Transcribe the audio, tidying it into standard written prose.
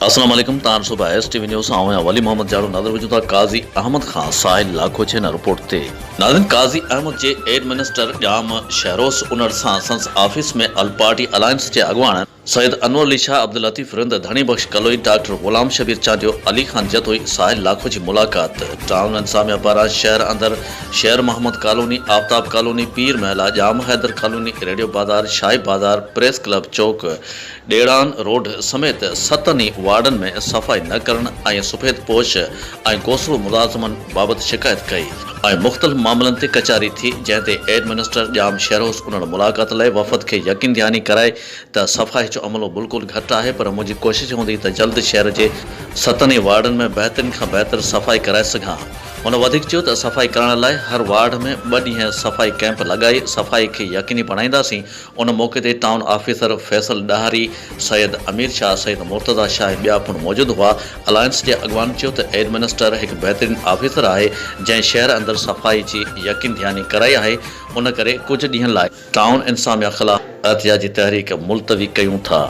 अस्सलाम वालेकुम तार सुबह STV न्यूज़ आऊं वली मोहम्मद जाड़ो नादर वजूदा काजी अहमद खान साहिल लाखो छे न रिपोर्ट थे नादिन काजी अहमद जे एड मिनिस्टर जाम शहरोस उनर सा संस ऑफिस में अल पार्टी अलायंस जे अगवान सैयद अनवर अली शाह अब्दुल लतीफ रिंद धनी बख्श कलोई डॉक्टर गुलाम शबीर चांडियो अली खान जतोई साहिल लाखो जी मुलाकात टाउन इंसामिया पारा शहर अंदर शेर मोहम्मद कॉलोनी आफ्ताब कॉलोनी पीर महला जाम हैदर कॉलोनी रेडियो बाजार शाही बाजार प्रेस क्लब चौक डेड़ान रोड समेत सतनी वार्डन में सफाई न करण ऐं सफेद पोश ऐं गोसलो मुलाज़मन बाबत शिकायत कई ऐं मुख़्तलिफ़ मामलन ते कचारी थी जंहिं ते एड मिनिस्टर जाम शहरोस उन्हनि मुलाक़ात लाइ वफ़द खे यकीन दहानी कराए त सफ़ाई जो अमलो बिल्कुलु घटि आहे पर मुंहिंजी कोशिश हूंदी त जल्द शहर जे सतनी वार्डन में बहितरीन खां बहितर सफ़ाई कराए सघां। उन वधीक चयो त सफ़ाई करण लाइ हर वार्ड में 2 ॾींहं सफ़ाई कैंप लॻाई सफ़ाई खे यकीनी बणाईंदासीं। उन मौक़े ते टाउन ऑफिसर फैसल डहारी सैयद अमीर शाह सैयद मुर्तज़ा शाह ऐं ॿिया पिणु मौजूदु हुआ। अलायंस जे अॻवान चयो त एड मिनिस्टर हिकु बहितरीन ऑफिसर आहे जंहिं शहर अंदरि सफ़ाई जी यकीन दहानी कराई आहे। उन करे कुझु ॾींहनि लाइ टाउन इंसामिया ख़िलाफ़ एहतिजाजी तहरीक मुलतवी कयूं था।